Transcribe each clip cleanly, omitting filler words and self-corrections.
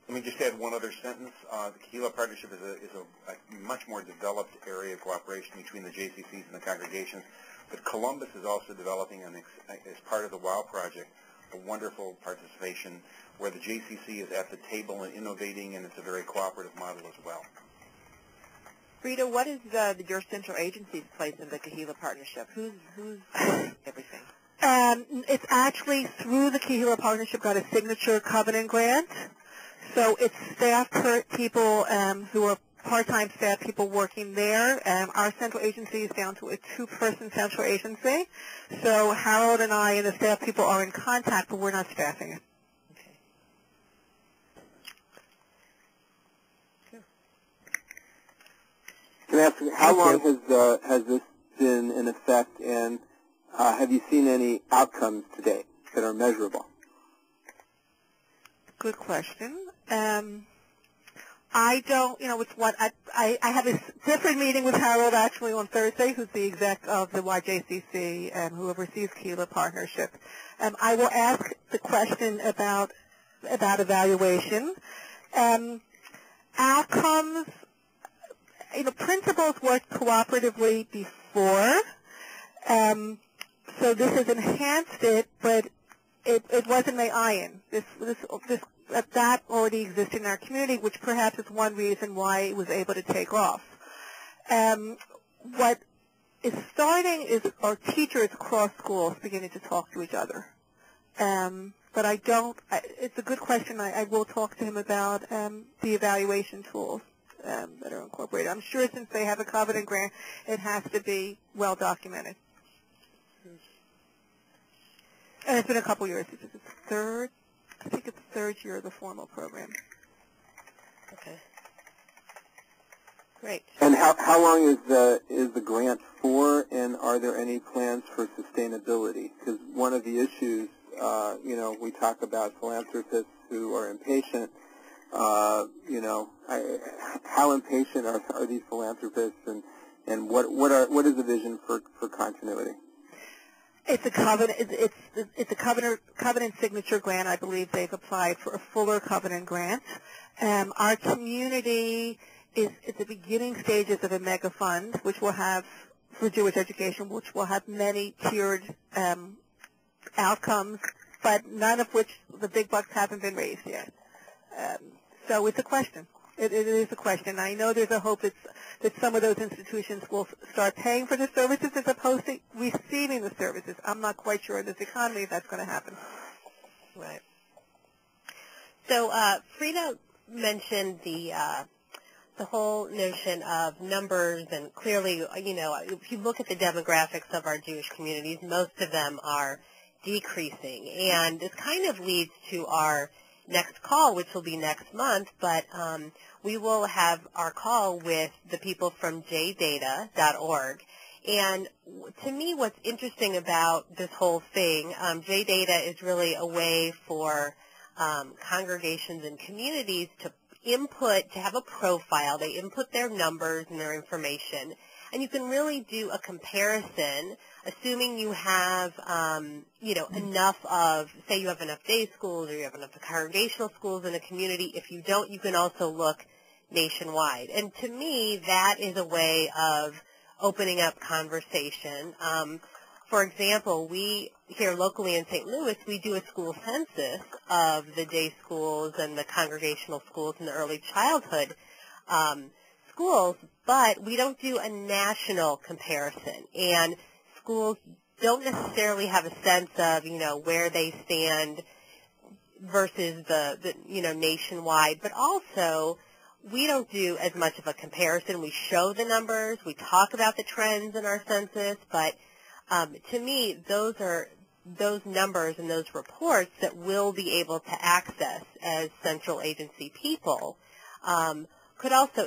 Let me just add one other sentence. The Kahila Partnership is a much more developed area of cooperation between the JCCs and the congregations. But Columbus is also developing, as part of the WOW project, a wonderful participation where the JCC is at the table and innovating, and it's a very cooperative model as well. Frida, what is your central agency's place in the Kahila Partnership? Who's everything? It's actually through the Kahila Partnership got a signature covenant grant. So it's staff people who are part-time staff people working there. Our central agency is down to a two-person central agency. So Harold and I and the staff people are in contact, but we're not staffing it. Okay. Can I ask, how long has this been in effect, and have you seen any outcomes to date that are measurable? Good question. I don't, it's what, I have a different meeting with Harold actually on Thursday, who's the exec of the YJCC and who oversees Kahila Partnership. I will ask the question about evaluation. Outcomes, principals worked cooperatively before, so this has enhanced it, but it wasn't the iron. That already exists in our community, which perhaps is one reason why it was able to take off. What is starting is our teachers across schools beginning to talk to each other. But it's a good question. I will talk to him about the evaluation tools that are incorporated. I'm sure since they have a covenant grant, it has to be well documented. And it's been a couple years. I think it's the third year of the formal program. Okay. Great. And how long is the grant for, and are there any plans for sustainability? Because one of the issues, we talk about philanthropists who are impatient. How impatient are these philanthropists, and what is the vision for continuity? It's a covenant. It's a covenant signature grant. I believe they've applied for a fuller covenant grant. Our community is at the beginning stages of a mega fund, which will have for Jewish education, which will have many tiered outcomes, but none of which the big bucks haven't been raised yet. So it's a question. It is a question. I know there's a hope that some of those institutions will start paying for the services as opposed to receiving the services. I'm not quite sure in this economy if that's going to happen. Right. So Frida mentioned the whole notion of numbers, and clearly, if you look at the demographics of our Jewish communities, most of them are decreasing. And this kind of leads to our next call, which will be next month, but we will have our call with the people from jdata.org. And to me, what's interesting about this whole thing, JData is really a way for congregations and communities to have a profile. They input their numbers and their information, and you can really do a comparison, assuming you have, enough of, say you have enough day schools or you have enough congregational schools in a community. If you don't, you can also look nationwide. And to me, that is a way of opening up conversation. For example, we here locally in St. Louis, we do a school census of the day schools and the congregational schools and the early childhood schools, but we don't do a national comparison. And schools don't necessarily have a sense of, where they stand versus the nationwide. But also, we don't do as much of a comparison. We show the numbers. We talk about the trends in our census. But to me, those are those numbers and those reports that we'll be able to access as central agency people. Could also,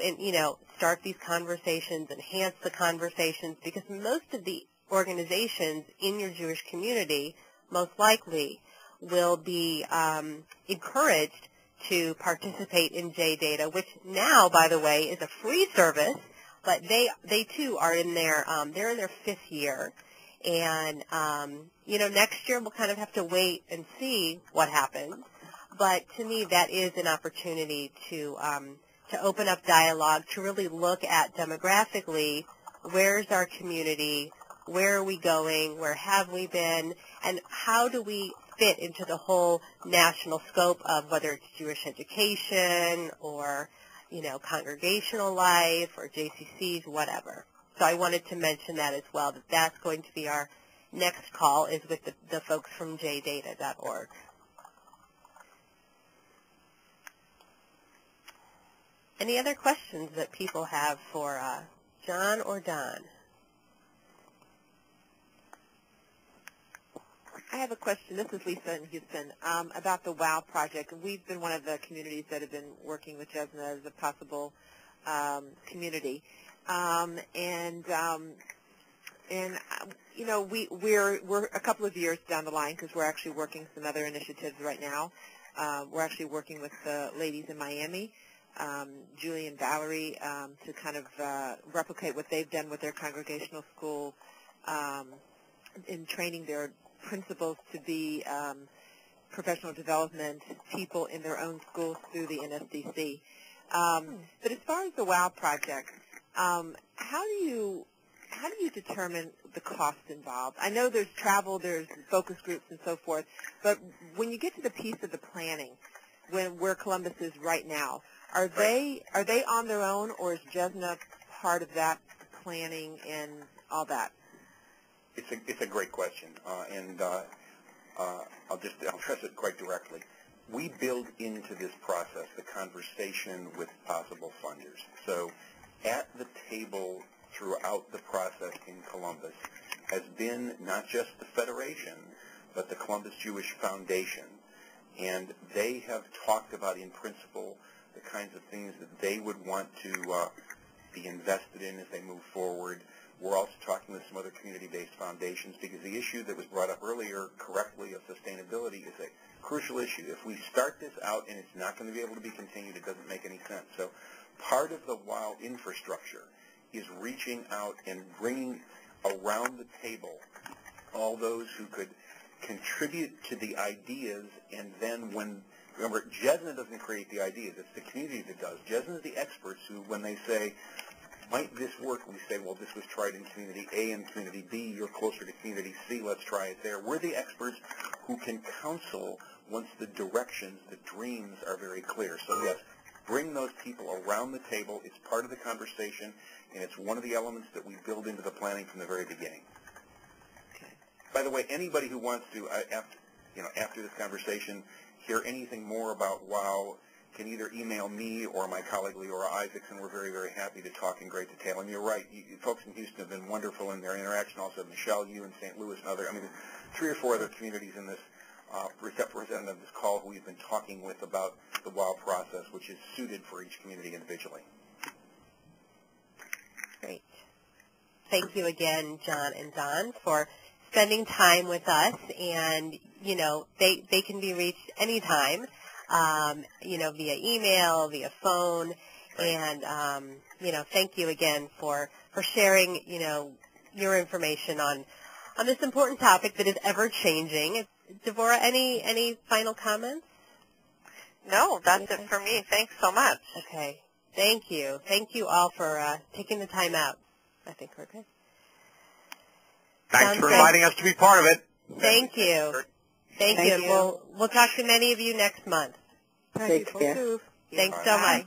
start these conversations, enhance the conversations, because most of the organizations in your Jewish community most likely will be encouraged to participate in JData, which now, by the way, is a free service, but they too are in they're in their 5th year. And, next year we'll kind of have to wait and see what happens. But to me, that is an opportunity to open up dialogue, to really look at demographically, where's our community, where are we going, where have we been, and how do we fit into the whole national scope of whether it's Jewish education or, congregational life or JCCs, whatever. So I wanted to mention that as well, that that's going to be our next call is with the folks from jdata.org. Any other questions that people have for John or Don? I have a question. This is Lisa in Houston about the WOW project. We've been one of the communities that have been working with JESNA as a possible community, we're a couple of years down the line because we're actually working some other initiatives right now. We're actually working with the ladies in Miami, Julie and Valerie, to kind of replicate what they've done with their congregational school in training their principals to be professional development people in their own schools through the NSDC. But as far as the WOW project, how do you determine the costs involved? I know there's travel, there's focus groups and so forth, but when you get to the piece of the planning, where Columbus is right now, are they on their own, or is JESNA part of that planning and all that? It's a great question, and I'll address it quite directly. We build into this process the conversation with possible funders. So at the table throughout the process in Columbus has been not just the Federation, but the Columbus Jewish Foundation, and they have talked about, in principle, the kinds of things that they would want to be invested in as they move forward. We're also talking with some other community-based foundations because the issue that was brought up earlier correctly of sustainability is a crucial issue. If we start this out and it's not going to be able to be continued, it doesn't make any sense. So part of the WOW infrastructure is reaching out and bringing around the table all those who could contribute to the ideas, and then remember, JESNA doesn't create the ideas, it's the community that does. JESNA is the experts who, when they say, might this work, we say, well, this was tried in Community A and Community B, you're closer to Community C, let's try it there. We're the experts who can counsel once the directions, the dreams are very clear. So yes, bring those people around the table. It's part of the conversation, and it's one of the elements that we build into the planning from the very beginning. Okay. By the way, anybody who wants to, after this conversation, hear anything more about WOW can either email me or my colleague Leora Isaacson. We're very, very happy to talk in great detail. And you're right, folks in Houston have been wonderful in their interaction. Also, Michelle, you in St. Louis, and other. I mean, 3 or 4 other communities in this representative of this call who we've been talking with about the WOW process, which is suited for each community individually. Great. Thank you again, John and Don, for spending time with us. And, they can be reached anytime, via email, via phone. And, thank you again for sharing, your information on this important topic that is ever-changing. Devorah, any final comments? No, that's it for me. Thanks so much. Okay. Thank you. Thank you all for taking the time out. I think we're good. Thanks for inviting us to be part of it. Thank you. Thank you. We'll talk to many of you next month. Take care. Thanks so much.